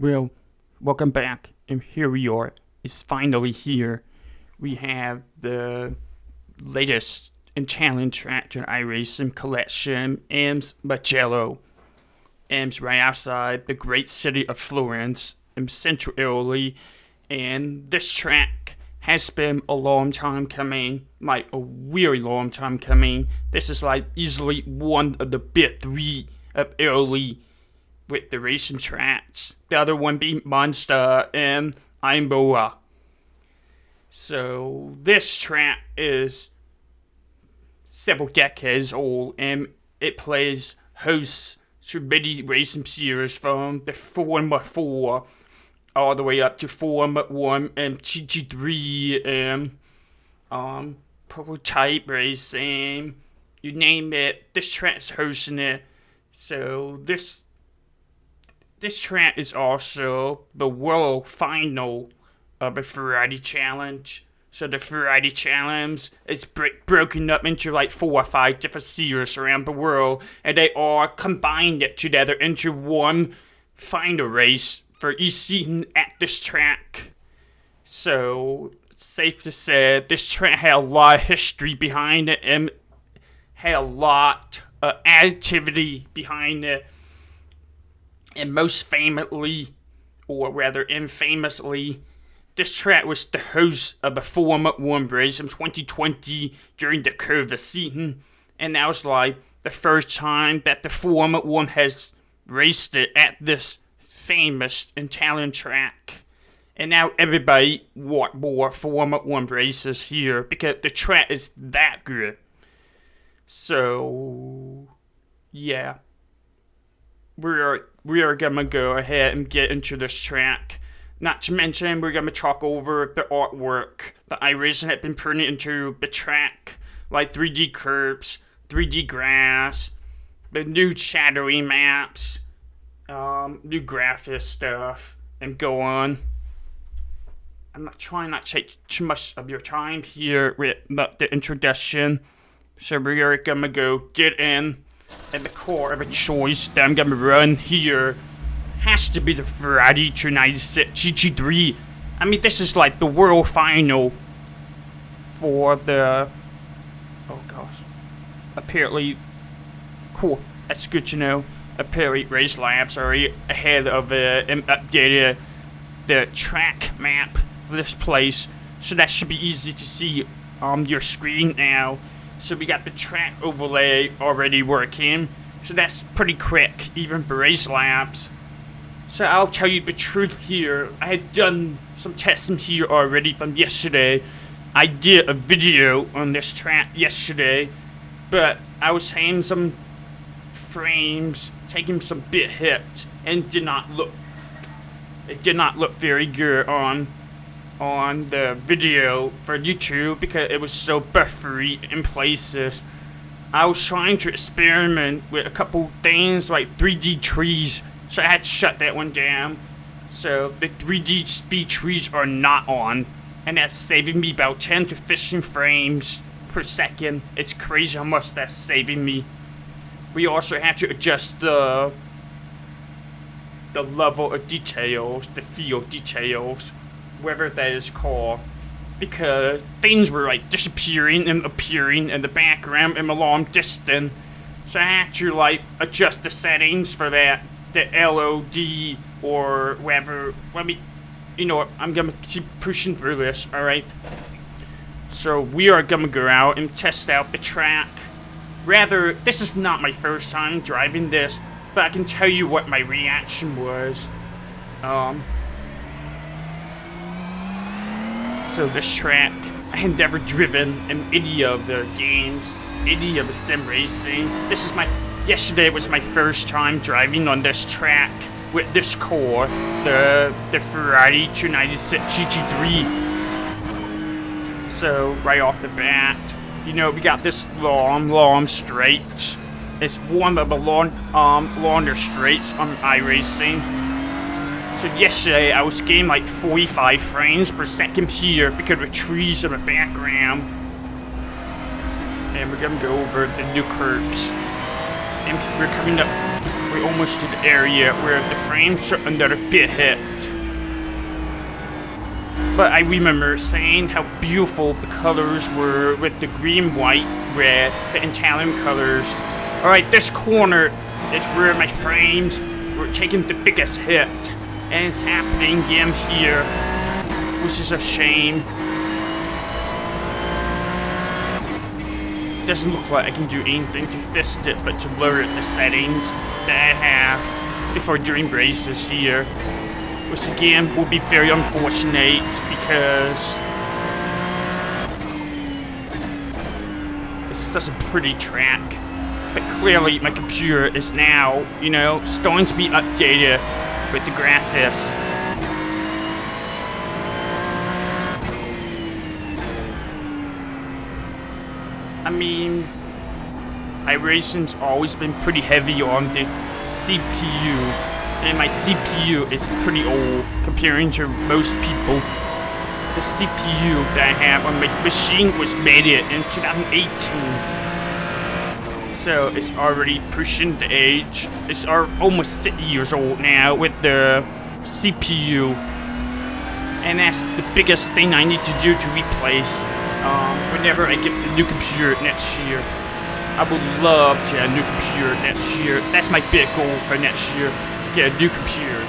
Well, welcome back, and here we are. It's finally here. We have the latest and challenge track to iRacing collection, Mugello. M's right outside the great city of Florence in central Italy, and this track has been a long time coming, like a really long time coming. This is like easily one of the big three of Italy with the racing tracks. The other one being Monza and Imola. So this track is several decades old, and it plays hosts to many racing series from the Formula 4 all the way up to Formula 1 and GT3 and prototype racing. You name it, this track's hosting it. So this track is also the world final of the Ferrari Challenge. So the Ferrari Challenge is broken up into like 4 or 5 different series around the world, and they all combined it together into one final race for each season at this track. So it's safe to say this track had a lot of history behind it and had a lot of activity behind it. And most famously, or rather infamously, this track was the host of the Formula 1 race in 2020 during the COVID season. And that was like the first time that the Formula 1 has raced it at this famous Italian track. And now everybody want more Formula 1 races here because the track is that good. So, yeah. We are gonna go ahead and get into this track. Not to mention, we're gonna talk over the artwork that iRacing had been putting into the track, like 3D curves, 3D grass, the new shadowy maps, new graphic stuff, and go on. I'm not trying not to take too much of your time here with the introduction, so we're gonna go get in. And the core of a choice that I'm gonna run here has to be the Ferrari 296 GT3. I mean, this is like the world final for the... Oh gosh. Apparently... Cool. That's good to know. Apparently Race Labs are ahead of and updated the track map for this place. So that should be easy to see on your screen now. So we got the track overlay already working. So that's pretty quick, even for Race Labs. So I'll tell you the truth here. I had done some testing here already from yesterday. I did a video on this track yesterday, but I was having some frames, taking some bit hits, and it did not look very good on the video for YouTube because it was so buffery in places. I was trying to experiment with a couple things like 3D trees, so I had to shut that one down. So the 3D speed trees are not on, and that's saving me about 10 to 15 frames per second. It's crazy how much that's saving me. We also had to adjust the level of details, the field details, whatever that is called, because things were like disappearing and appearing in the background in a long distance. So I had to like adjust the settings for that, the LOD or whatever. You know what, I'm gonna keep pushing through this, alright? So we are gonna go out and test out the track. Rather, this is not my first time driving this, but I can tell you what my reaction was. So this track, I had never driven in any of the games, any of the sim racing. Yesterday was my first time driving on this track with this core, the Ferrari 296 GT3. So right off the bat, you know, we got this long straight. It's one of the longer straights on iRacing. So yesterday I was getting like 45 frames per second here because of the trees in the background. And we're gonna go over the new curves. And we're coming up we're almost to the area where the frames are under a bit hit. But I remember saying how beautiful the colors were with the green, white, red, the Italian colors. Alright, this corner is where my frames were taking the biggest hit. And it's happening again here, which is a shame. Doesn't look like I can do anything to fix it but to lower the settings that I have before doing races here, which again will be very unfortunate because it's such a pretty track. But clearly my computer is now, you know, starting to be updated with the graphics. I mean, iRacing's always been pretty heavy on the CPU, and my CPU is pretty old comparing to most people. The CPU that I have on my machine was made in 2018, so it's already pushing the age. It's almost 6 years old now with the CPU, and that's the biggest thing I need to do to replace. Whenever I get the new computer next year, I would love to get a new computer next year. That's my big goal for next year, get a new computer.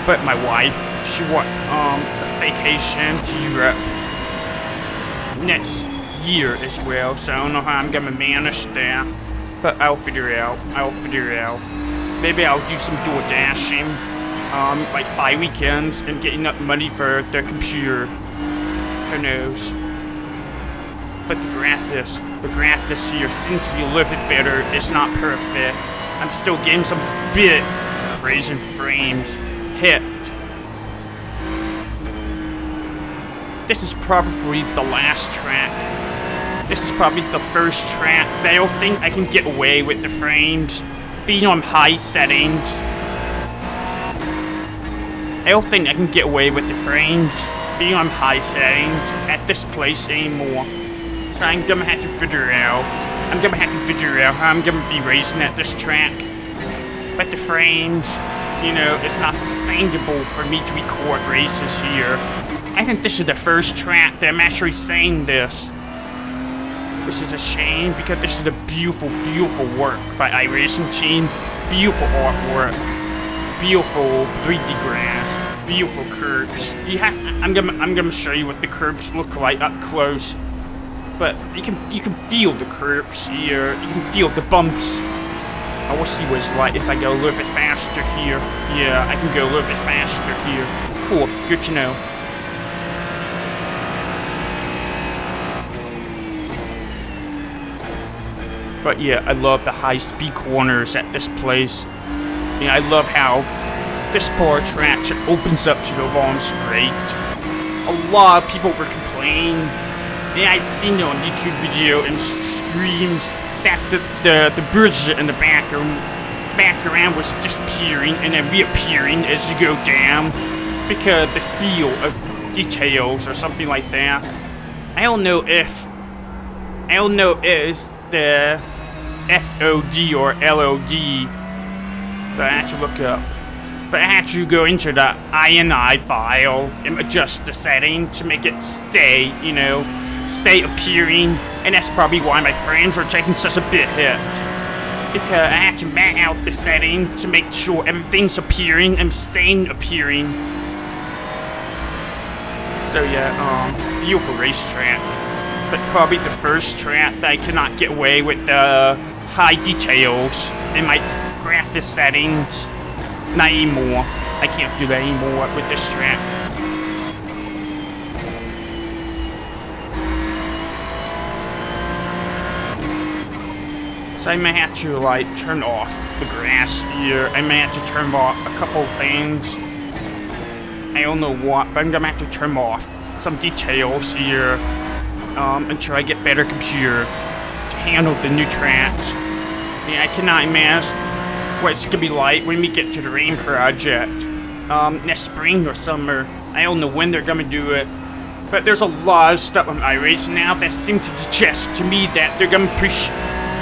But my wife, she wants a vacation to Europe next year as well, so I don't know how I'm gonna manage that. But I'll figure it out. Maybe I'll do some door dashing, like 5 weekends and getting up money for the computer. Who knows? But the graphics here seems to be a little bit better. It's not perfect. I'm still getting some bit crazy frames hit. This is probably the last track. This is probably the first track that I don't think I can get away with the frames being on high settings. I don't think I can get away with the frames being on high settings at this place anymore. So I'm gonna have to figure out. How I'm gonna be racing at this track. But the frames, you know, it's not sustainable for me to record races here. I think this is the first track that I'm actually saying this. Which is a shame because this is a beautiful, beautiful work by iRacing team. Beautiful artwork. Beautiful 3D grass. Beautiful curbs. I'm gonna show you what the curbs look like up close. But you can feel the curbs here. You can feel the bumps. I will see what it's like if I go a little bit faster here. Yeah, I can go a little bit faster here. Cool, good to know. But yeah, I love the high-speed corners at this place. Yeah, I love how this part track opens up to the long straight. A lot of people were complaining. Yeah, I seen it on YouTube video and streams that the bridge in the background was disappearing and then reappearing as you go down because the feel of details or something like that. I don't know if it's the FOD or LOD that I had to look up. But I had to go into the INI file and adjust the settings to make it stay appearing, and that's probably why my frames were taking such a bit hit. Because I had to mat out the settings to make sure everything's appearing and staying appearing. So yeah, beautiful racetrack. But probably the first track that I cannot get away with the high details in my graphics settings. Not anymore. I can't do that anymore with this track. So I may have to like turn off the grass here. I may have to turn off a couple things. I don't know what, but I'm gonna have to turn off some details here until I get better computer to handle the new tracks. Yeah, I cannot imagine what it's gonna be like when we get to the rain project next spring or summer. I don't know when they're gonna do it, but there's a lot of stuff on iRacing now that seem to suggest to me that they're gonna push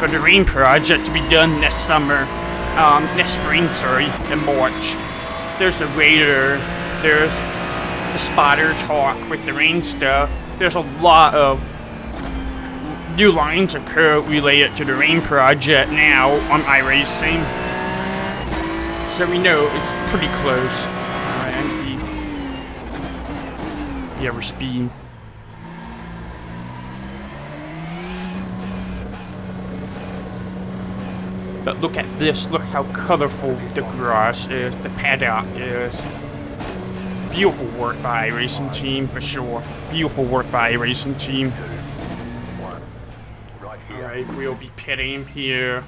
for the rain project to be done next summer. next spring, sorry, in March. There's the Raider, there's the Spotter talk with the rain stuff. There's a lot of new lines of code related to the rain project now on iRacing. So we know it's pretty close. Alright, yeah, we're speeding. But look at this, look how colorful the grass is, the paddock is. Beautiful work by iRacing team, for sure. Beautiful work by iRacing team. Alright, we'll be pitting here.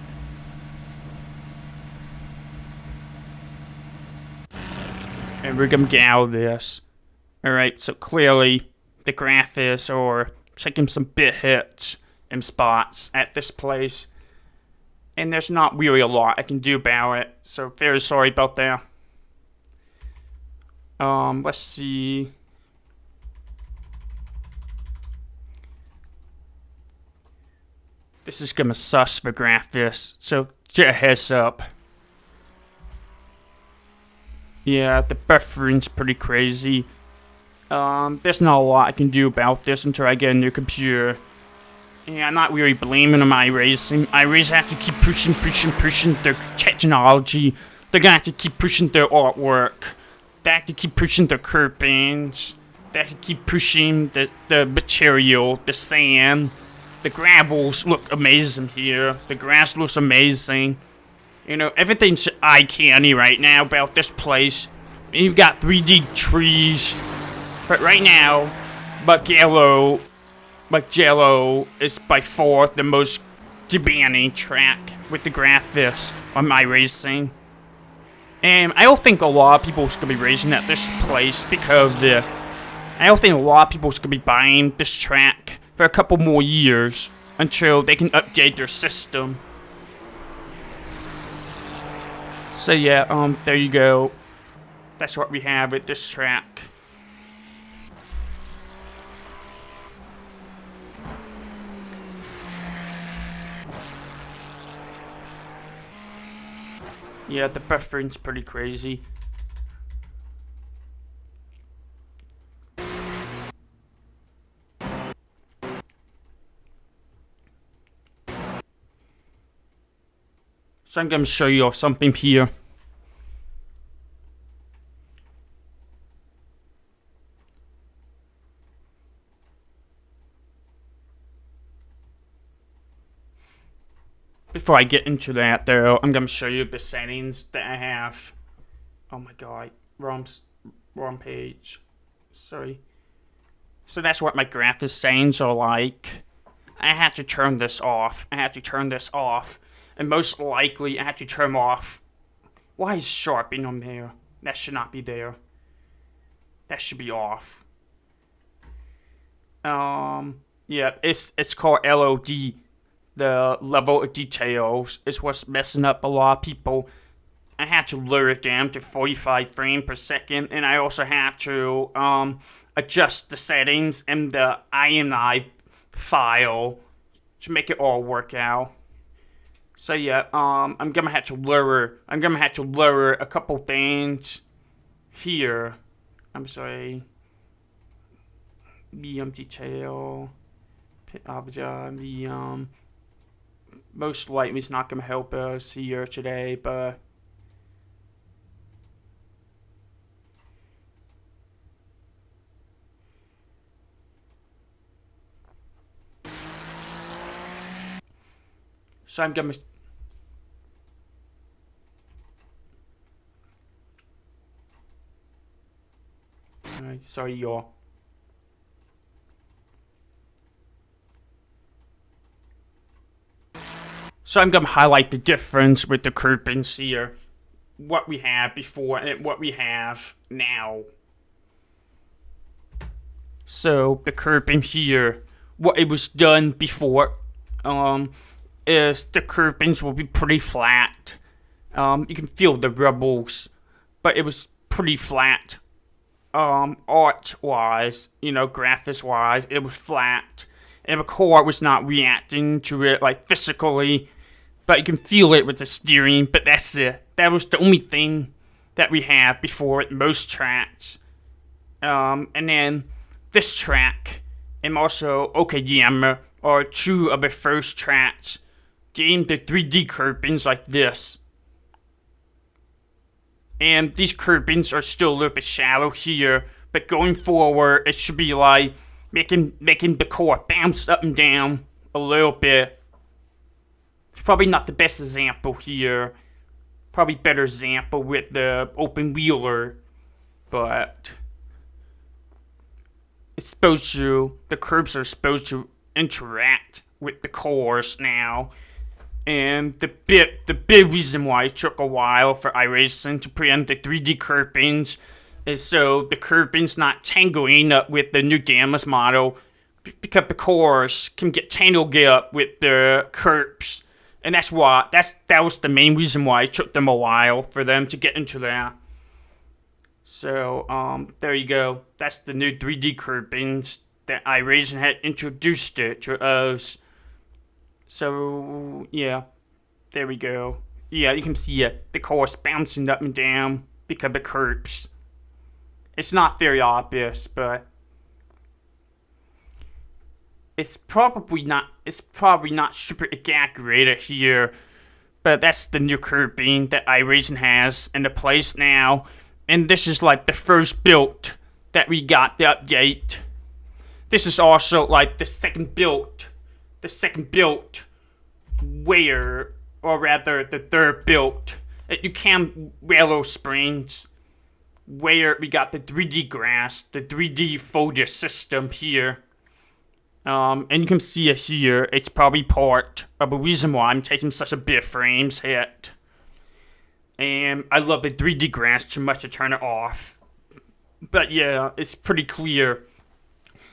And we're gonna get out of this. Alright, so clearly the graphics are taking some bit hits and spots at this place. And there's not really a lot I can do about it, so very sorry about that. Let's see. This is gonna sus for graphics, so get a heads up. Yeah, the buffering's pretty crazy. There's not a lot I can do about this until I get a new computer. Yeah, I'm not really blaming them iRacing. iRacing have to keep pushing their technology. They're gonna have to keep pushing their artwork. They have to keep pushing their curtains. They have to keep pushing the material, the sand. The gravels look amazing here. The grass looks amazing. You know, everything's eye-candy right now about this place. You've got 3D trees. But right now, Mugello is by far the most demanding track with the graphics on iRacing. And I don't think a lot of people are going to be racing at this place because I don't think a lot of people are going to be buying this track for a couple more years until they can update their system. So yeah, there you go. That's what we have at this track. Yeah, the buffering's pretty crazy. So I'm gonna show you something here. Before I get into that though, I'm gonna show you the settings that I have. Oh my god, wrong page. Sorry. So that's what my graphics settings are like. I had to turn this off. And most likely I have to turn off. Why is sharpening on there? That should not be there. That should be off. Yeah, it's called LOD. The level of details is what's messing up a lot of people. I had to lower it down to 45 frames per second, and I also have to adjust the settings in the INI file to make it all work out. So yeah, I'm gonna have to lower a couple things here. I'm sorry. Medium detail, pit object, medium. Most likely it's not gonna help us here today, but so I'm gonna. Alright, sorry y'all. So I'm gonna highlight the difference with the groupings here. What we had before and what we have now. So the grouping here, what it was done before, is the groupings will be pretty flat. You can feel the rubbles, but it was pretty flat. Art-wise, you know, graphics-wise, it was flat. And the core was not reacting to it, like, physically. but you can feel it with the steering, but that's it. That was the only thing that we had before at most tracks. And then this track, and also Okayama, are two of the first tracks getting the 3D curbings like this. And these curbings are still a little bit shallow here, but going forward, it should be like making the car bounce up and down a little bit. It's probably not the best example here. Probably better example with the open wheeler, but it's supposed to, the curbs are supposed to interact with the cars now. And the big reason why it took a while for iRacing to put in the 3D curbings is so the curbings not tangling up with the new Gamma's model, because the cars can get tangled up with the curbs. And that was the main reason why it took them a while for them to get into that. So, there you go. That's the new 3D curbings that iRacing had introduced it to us. So, yeah, there we go. Yeah, you can see it. The car's bouncing up and down because of the curbs. It's not very obvious, but it's probably not super exaggerated here. But that's the new curbing that iRacing has in the place now. And this is like the first build that we got the update. This is also like the second build. Where, or rather the third build at UCAM Railroad Springs, where we got the 3D grass, the 3D foliage system here. And you can see it here. It's probably part of the reason why I'm taking such a big frames hit. And I love the 3D grass too much to turn it off. But yeah, it's pretty clear.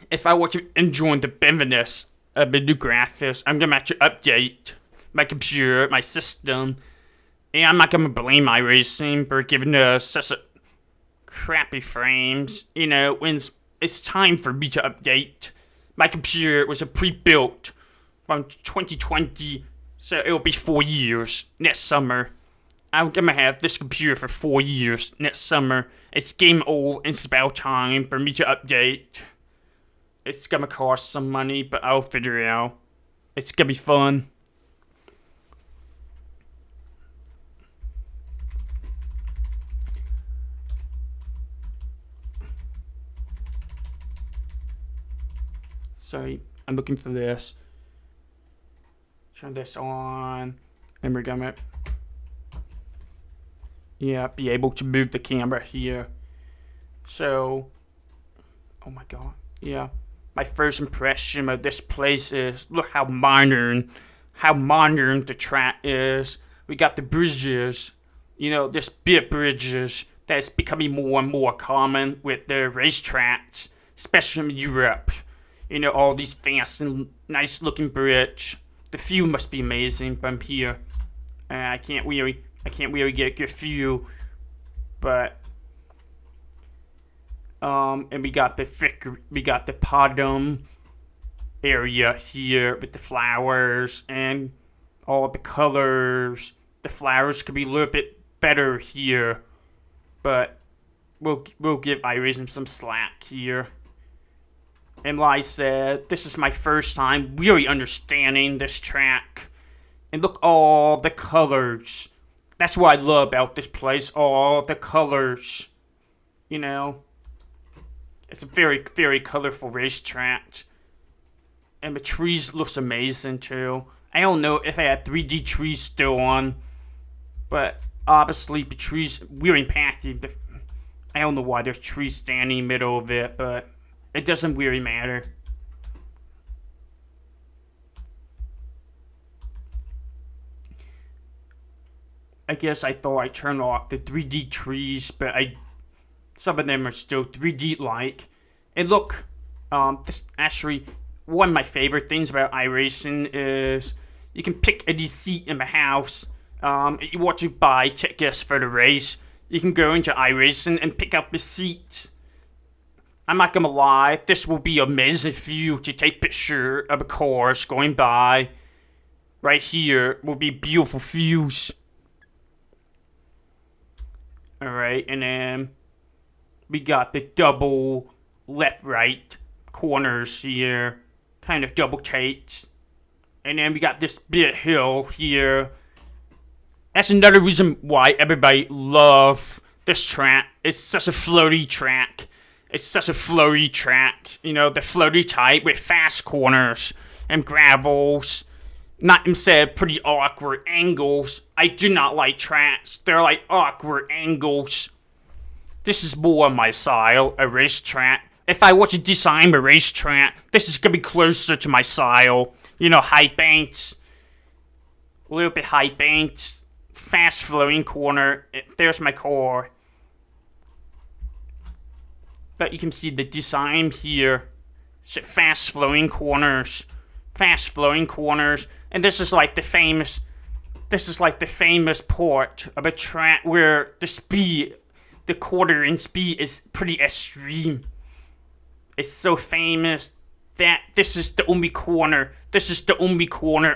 If I want to enjoy the benefits of the new graphics, I'm gonna have to update my computer, my system. And I'm not gonna blame iRacing for giving us such a crappy frames. You know, when it's time for me to update. My computer was a pre-built from 2020, so it'll be 4 years next summer. I'm gonna have this computer for 4 years next summer. It's getting old, and it's about time for me to update. It's gonna cost some money, but I'll figure it out. It's gonna be fun. Sorry, I'm looking for this. Turn this on, and we're gonna, be able to move the camera here. So, oh my god, my first impression of this place is, look how modern the track is. We got the bridges, this big bridges that's becoming more and more common with the racetracks, especially in Europe. All these fast and nice looking bridge. The view must be amazing from here. I can't really get a good view, but and we got the podium area here with the flowers and all the colors. The flowers could be a little bit better here, but we'll give iRacing some slack here. And like I said, this is my first time really understanding this track. And look, all the colors. That's what I love about this place, all the colors. It's a very, very colorful racetrack. And the trees looks amazing too. I don't know if I had 3D trees still on, but obviously the trees really impacted. I don't know why there's trees standing in the middle of it, but it doesn't really matter. I guess I thought I turned off the 3D trees, but some of them are still 3D-like. And look, this actually, one of my favorite things about iRacing is you can pick any seat in the house. You want to buy tickets for the race, you can go into iRacing and pick up the seats. I'm not gonna lie, this will be an amazing view to take picture of the cars going by right here will be beautiful views. Alright, and then we got the double left-right corners here, kind of double takes. And then we got this big hill here. That's another reason why everybody loves this track. It's such a floaty track. It's such a floaty track. You know, the floaty type with fast corners and gravels. Not instead of pretty awkward angles. I do not like tracks. They're like awkward angles. This is more my style, a racetrack. If I were to design a racetrack, this is gonna be closer to my style. You know, high banks, a little bit high banks, fast flowing corner. There's my car. But you can see the design here. It's fast flowing corners. Fast flowing corners. And this is like the famous part of a track where the speed, the quarter-inch speed is pretty extreme. It's so famous that this is the only corner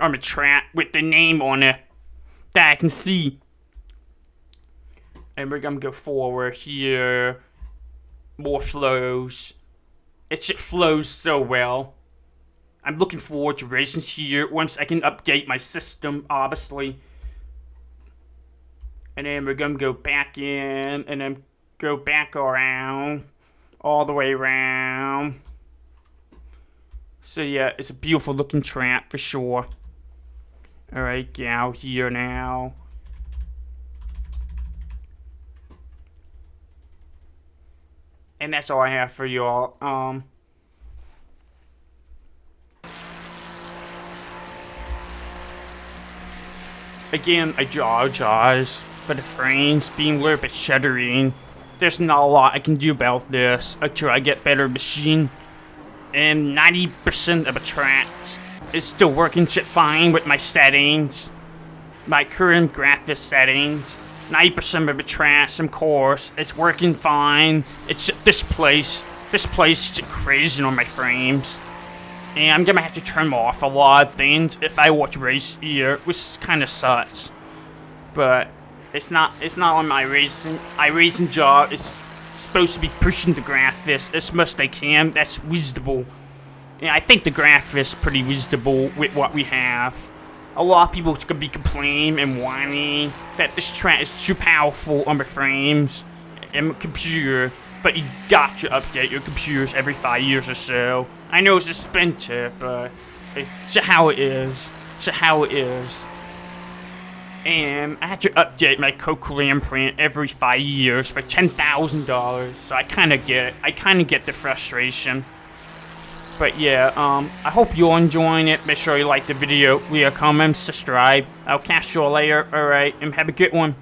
on the track with the name on it that I can see. And we're gonna go forward here. More flows. It just flows so well. I'm looking forward to racing here once I can update my system, obviously. And then we're gonna go back in and then go back around. All the way around. So yeah, it's a beautiful looking track for sure. Alright, get out here now. And that's all I have for y'all. Again, I apologize for the frames being a little bit shuddering. There's not a lot I can do about this until I get better machine. And 90% of the tracks is still working shit fine with my settings. My current graphics settings. 90% of the tracks, of course, it's working fine. It's this place is just crazy on my frames. And I'm gonna have to turn off a lot of things if I watch race here, which kinda sucks. But it's not on my racing. iRacing job is supposed to be pushing the graphics as much as they can. That's reasonable. And I think the graphics pretty reasonable with what we have. A lot of people are gonna be complaining and whining that this track is too powerful on the frames and computer, but you got to update your computers every 5 years or so. I know it's expensive, but it's just how it is. It's just how it is. And I had to update my Cochlear print every 5 years for $10,000, so I kinda get it. I kinda get the frustration. But yeah, I hope you're enjoying it. Make sure you like the video, leave a comment, subscribe. I'll catch you all later, alright, and have a good one.